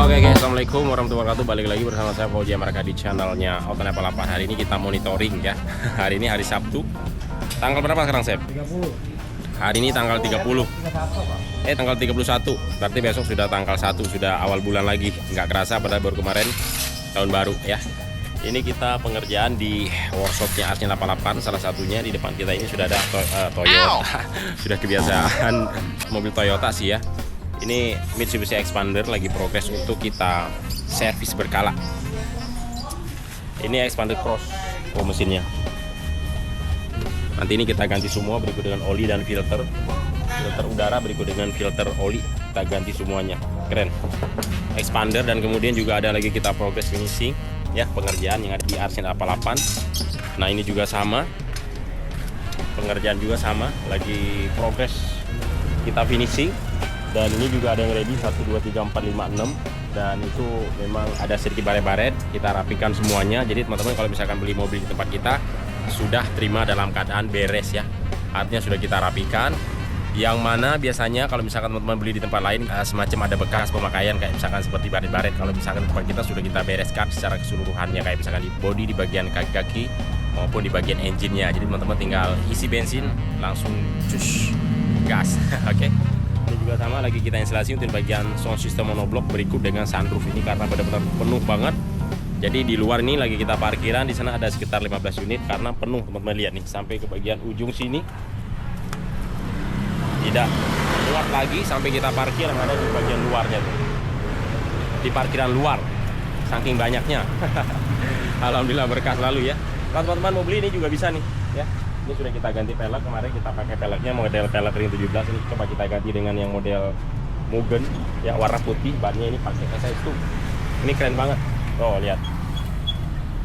Oke guys, assalamualaikum warahmatullahi wabarakatuh. Balik lagi bersama saya Fauzi Amarka di channelnya Auto Level 8. Hari ini kita monitoring ya. Hari ini hari Sabtu. Tanggal berapa sekarang, Sep? 30. Hari ini tanggal 30. Tanggal 31. Berarti besok sudah tanggal 1, sudah awal bulan lagi. Nggak kerasa padahal baru kemarin tahun baru ya. Ini kita pengerjaan di workshopnya Arsnya 88. Salah satunya di depan kita ini sudah ada Toyota. Sudah kebiasaan mobil Toyota sih ya. Ini Mitsubishi Expander lagi progres untuk kita servis berkala. Ini Expander Cross mesinnya. Nanti ini kita ganti semua, berikut dengan oli dan filter udara, berikut dengan filter oli, kita ganti semuanya. Keren. Expander, dan kemudian juga ada lagi kita progress finishing ya, pengerjaan yang ada di Arsnya 88. Nah, ini juga sama. Pengerjaan juga sama, lagi progress kita finishing. Dan ini juga ada yang ready 1, 2, 3, 4, 5, 6. Dan itu memang ada sedikit baret-baret, kita rapikan semuanya. Jadi teman-teman kalau misalkan beli mobil di tempat kita sudah terima dalam keadaan beres ya. Artinya sudah kita rapikan. Yang mana biasanya kalau misalkan teman-teman beli di tempat lain semacam ada bekas pemakaian kayak misalkan seperti baret-baret. Kalau misalkan di tempat kita sudah kita bereskan secara keseluruhannya, kayak misalkan di bodi, di bagian kaki-kaki maupun di bagian engine-nya. Jadi teman-teman tinggal isi bensin langsung cus gas. Oke. Ini juga sama, lagi kita instalasi untuk bagian sound system monoblock berikut dengan sunroof ini karena benar-benar penuh banget. Jadi di luar ini lagi kita parkiran, di sana ada sekitar 15 unit karena penuh. Teman-teman lihat nih sampai ke bagian ujung sini. Tidak muat lagi sampai kita parkir yang ada di bagian luarnya tuh. Di parkiran luar. Saking banyaknya. Alhamdulillah berkah selalu ya. Kalau teman-teman mau beli ini juga bisa nih ya. Ini sudah kita ganti pelek, kemarin kita pakai peleknya model pelek ring 17, ini coba kita ganti dengan yang model Mugen ya, warna putih, bannya ini pakai SS2. Ini keren banget. Oh, lihat.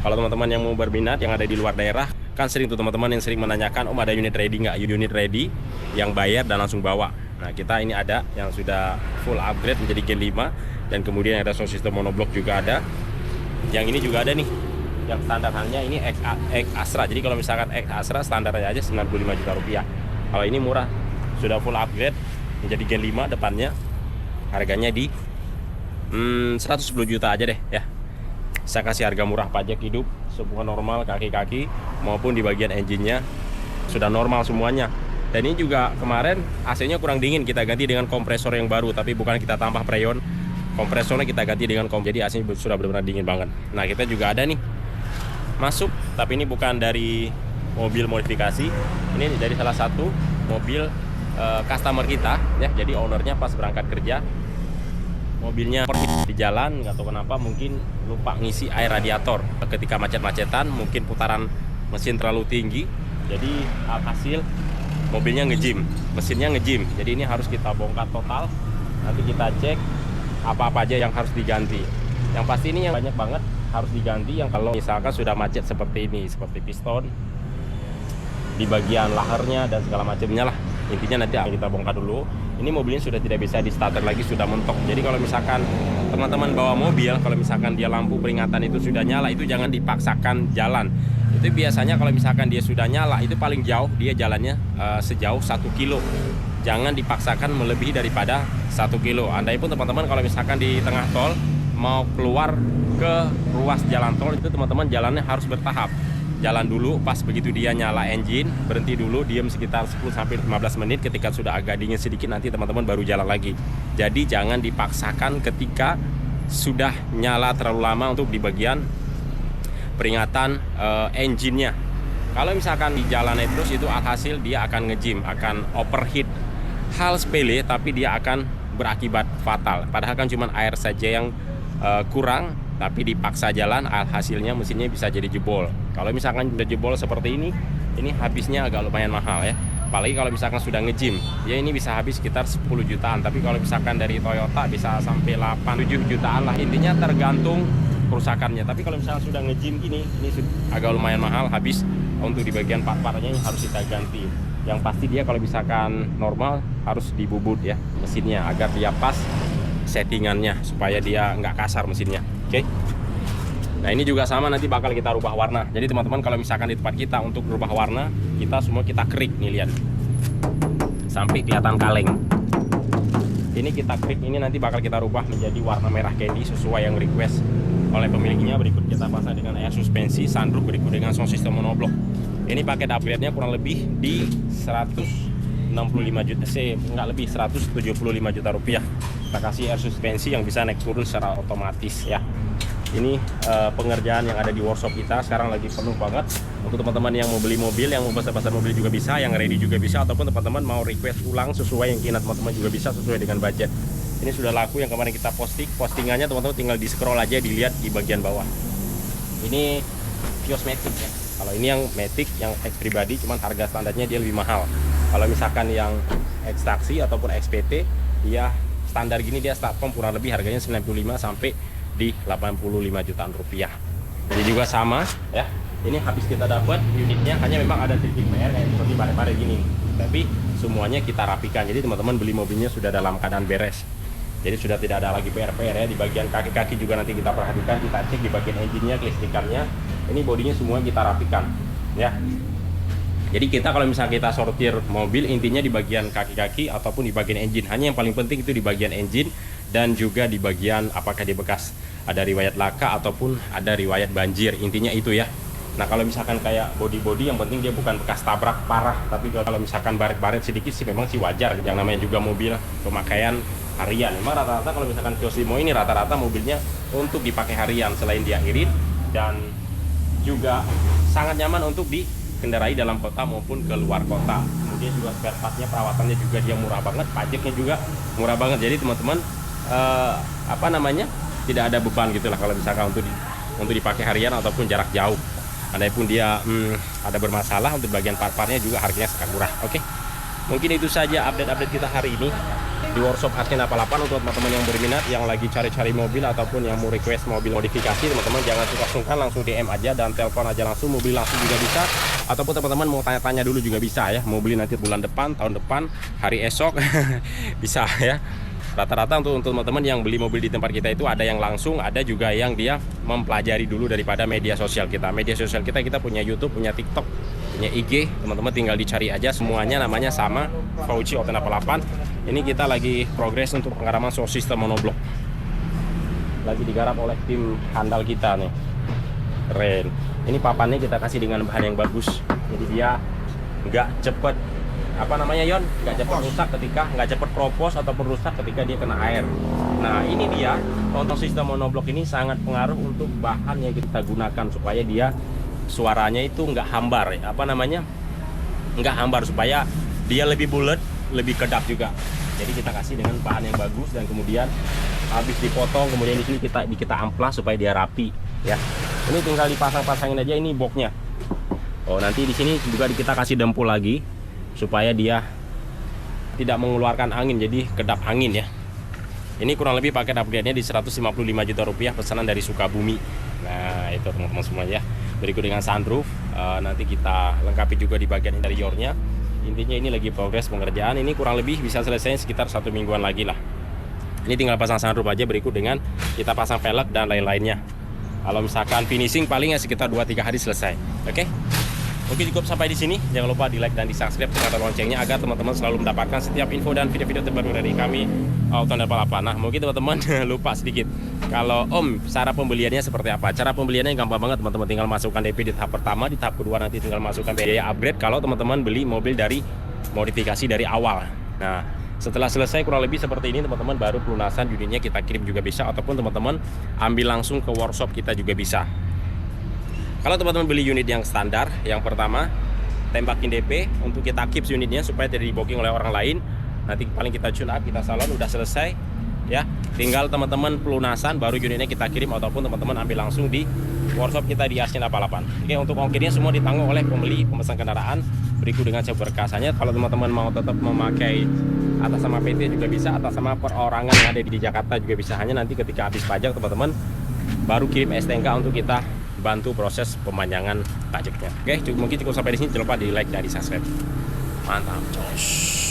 Kalau teman-teman yang mau berminat yang ada di luar daerah, kan sering tuh teman-teman yang sering menanyakan, "Om, ada unit ready nggak?" Unit ready yang bayar dan langsung bawa. Nah, kita ini ada yang sudah full upgrade menjadi Gen 5, dan kemudian ada sound system monoblock juga ada. Yang ini juga ada nih. Yang standarnya ini X Astra. Jadi kalau misalkan X Astra standarnya aja 95 juta rupiah. Kalau ini murah, sudah full upgrade menjadi Gen 5 depannya. Harganya di 110 juta aja deh ya. Saya kasih harga murah, pajak hidup, semua normal, kaki-kaki maupun di bagian engine-nya sudah normal semuanya. Dan ini juga kemarin AC-nya kurang dingin, kita ganti dengan kompresor yang baru, tapi bukan kita tambah freon. Kompresornya kita ganti dengan jadi AC-nya sudah benar-benar dingin banget. Nah, kita juga ada nih masuk, tapi ini bukan dari mobil modifikasi, ini dari salah satu mobil customer kita ya. Jadi ownernya pas berangkat kerja mobilnya di jalan, nggak tahu kenapa, mungkin lupa ngisi air radiator ketika macet-macetan, mungkin putaran mesin terlalu tinggi, jadi hasil mobilnya ngejim, mesinnya ngejim. Jadi ini harus kita bongkar total, nanti kita cek apa-apa aja yang harus diganti. Yang pasti ini yang banyak banget harus diganti, yang kalau misalkan sudah macet seperti ini, seperti piston di bagian laharnya dan segala macamnya lah. Intinya nanti kita bongkar dulu. Ini mobilnya sudah tidak bisa di starter lagi, sudah mentok. Jadi kalau misalkan teman-teman bawa mobil, kalau misalkan dia lampu peringatan itu sudah nyala, itu jangan dipaksakan jalan. Itu biasanya kalau misalkan dia sudah nyala, itu paling jauh dia jalannya sejauh 1 kilo. Jangan dipaksakan melebihi daripada 1 kilo. Andai pun teman-teman kalau misalkan di tengah tol mau keluar ke ruas jalan tol, itu teman-teman jalannya harus bertahap. Jalan dulu, pas begitu dia nyala engine, berhenti dulu, diam sekitar 10-15 menit. Ketika sudah agak dingin sedikit, nanti teman-teman baru jalan lagi. Jadi jangan dipaksakan ketika sudah nyala terlalu lama untuk di bagian peringatan engine-nya. Kalau misalkan di jalan terus, itu alhasil dia akan ngejim, akan overheat. Hal sepele tapi dia akan berakibat fatal. Padahal kan cuma air saja yang kurang, tapi dipaksa jalan, hasilnya mesinnya bisa jadi jebol. Kalau misalkan udah jebol seperti ini habisnya agak lumayan mahal ya. Apalagi kalau misalkan sudah ngejim, ya ini bisa habis sekitar 10 jutaan. Tapi kalau misalkan dari Toyota bisa sampai 8-7 jutaan lah. Intinya tergantung kerusakannya. Tapi kalau misalkan sudah ngejim gini, ini agak lumayan mahal, habis untuk di bagian part-partnya yang harus kita ganti. Yang pasti dia kalau misalkan normal harus dibubut ya mesinnya, agar dia pas settingannya, supaya dia nggak kasar mesinnya. Oke. Nah, ini juga sama, nanti bakal kita rubah warna. Jadi teman-teman kalau misalkan di tempat kita untuk rubah warna, kita semua kita kerik nih, lihat sampai kelihatan kaleng. Ini kita klik, ini nanti bakal kita rubah menjadi warna merah candy sesuai yang request oleh pemiliknya. Berikut kita pasang dengan air suspensi, sunroof, berikut dengan sound system monoblock. Ini paket upgrade-nya kurang lebih di 165 juta, nggak lebih 175 juta rupiah. Kita kasih air suspensi yang bisa naik turun secara otomatis ya. Ini pengerjaan yang ada di workshop kita sekarang lagi penuh banget. Untuk teman-teman yang mau beli mobil, yang mau pasar mobil juga bisa, yang ready juga bisa, ataupun teman-teman mau request ulang sesuai yang keinginan teman-teman juga bisa, sesuai dengan budget. Ini sudah laku yang kemarin kita postingannya, teman-teman tinggal di scroll aja, dilihat di bagian bawah. Ini Vios Matic ya. Kalau ini yang Matic yang X pribadi, cuman harga standarnya dia lebih mahal. Kalau misalkan yang X taksi ataupun XPT, dia standar gini dia start pump kurang lebih harganya 95 sampai di 85 jutaan rupiah. Jadi juga sama ya. Ini habis kita dapat unitnya, hanya memang ada titik PR kayak seperti bare-bare gini. Tapi semuanya kita rapikan. Jadi teman-teman beli mobilnya sudah dalam keadaan beres. Jadi sudah tidak ada lagi PR-PR ya. Di bagian kaki-kaki juga nanti kita perhatikan, kita cek di bagian engine-nya, kelistrikannya. Ini bodinya semua kita rapikan ya. Jadi kita kalau misalnya kita sortir mobil, intinya di bagian kaki-kaki ataupun di bagian engine. Hanya yang paling penting itu di bagian engine dan juga di bagian apakah dia bekas ada riwayat laka ataupun ada riwayat banjir. Intinya itu ya. Nah kalau misalkan kayak body yang penting dia bukan bekas tabrak parah, tapi kalau misalkan baret-baret sedikit sih memang sih wajar. Yang namanya juga mobil pemakaian harian. Memang rata-rata kalau misalkan Vios Limo ini rata-rata mobilnya untuk dipakai harian, selain dia irit dan juga sangat nyaman untuk dikendarai dalam kota maupun ke luar kota. Kemudian juga spare partnya, perawatannya juga dia murah banget, pajaknya juga murah banget. Jadi teman-teman tidak ada beban gitulah kalau misalkan untuk dipakai harian ataupun jarak jauh. Andai dia ada bermasalah, untuk bagian part-partnya juga harganya sangat murah. Oke, mungkin itu saja update kita hari ini di workshop Arsnina 88. Untuk teman-teman yang berminat, yang lagi cari-cari mobil ataupun yang mau request mobil modifikasi, teman-teman jangan sungkan, langsung DM aja dan telepon aja langsung, mobil langsung juga bisa. Ataupun teman-teman mau tanya-tanya dulu juga bisa ya, mau beli nanti bulan depan, tahun depan, hari esok bisa ya. Rata-rata untuk teman-teman yang beli mobil di tempat kita itu ada yang langsung, ada juga yang dia mempelajari dulu daripada media sosial kita. Media sosial kita punya YouTube, punya TikTok, punya IG. Teman-teman tinggal dicari aja, semuanya namanya sama, Fauci Arsnina 88. Ini kita lagi progres untuk penggaraman sound system monoblock. Lagi digarap oleh tim handal kita nih. Keren. Ini papannya kita kasih dengan bahan yang bagus. Jadi dia nggak cepet nggak cepat rusak nggak cepat kropos ataupun rusak ketika dia kena air. Nah ini dia sound system monoblock ini sangat pengaruh untuk bahan yang kita gunakan supaya dia suaranya itu nggak hambar ya, nggak hambar, supaya dia lebih bulat, lebih kedap juga. Jadi kita kasih dengan bahan yang bagus dan kemudian habis dipotong, kemudian di sini kita amplas supaya dia rapi ya. Ini tinggal dipasang-pasangin aja ini boxnya. Oh nanti di sini juga kita kasih dempul lagi supaya dia tidak mengeluarkan angin, jadi kedap angin ya. Ini kurang lebih paket upgrade-nya di 155 juta rupiah, pesanan dari Sukabumi. Nah itu teman-teman semua ya. Berikut dengan sunroof, nanti kita lengkapi juga di bagian interiornya. Intinya ini lagi progres pengerjaan, ini kurang lebih bisa selesai sekitar 1 mingguan lagi lah. Ini tinggal pasang sunroof aja, berikut dengan kita pasang velg dan lain-lainnya. Kalau misalkan finishing palingnya sekitar 2-3 hari selesai. Oke? Oke, cukup sampai di sini. Jangan lupa di like dan di subscribe serta loncengnya agar teman-teman selalu mendapatkan setiap info dan video-video terbaru dari kami Arsnina 88. Nah, mungkin teman-teman lupa sedikit. Kalau cara pembeliannya seperti apa? Cara pembeliannya gampang banget, teman-teman. Tinggal masukkan DP di tahap pertama, di tahap kedua nanti tinggal masukkan biaya upgrade kalau teman-teman beli mobil dari modifikasi dari awal. Nah, setelah selesai kurang lebih seperti ini, teman-teman, baru pelunasan unitnya kita kirim juga bisa, ataupun teman-teman ambil langsung ke workshop kita juga bisa. Kalau teman-teman beli unit yang standar, yang pertama tembakin DP untuk kita keep unitnya supaya tidak di-booking oleh orang lain. Nanti paling kita tune up, kita salon, udah selesai ya. Tinggal teman-teman pelunasan baru unitnya kita kirim, ataupun teman-teman ambil langsung di workshop kita di Arsnina 88. Oke, untuk ongkirnya semua ditanggung oleh pembeli pemesan kendaraan. Berikut dengan berkasanya. Kalau teman-teman mau tetap memakai atas nama PT juga bisa, atas nama perorangan yang ada di Jakarta juga bisa. Hanya nanti ketika habis pajak teman-teman baru kirim STNK untuk kita bantu proses pemanjangan pajaknya. Oke, mungkin cukup sampai di sini. Jangan lupa di like dan di subscribe. Mantap, cos.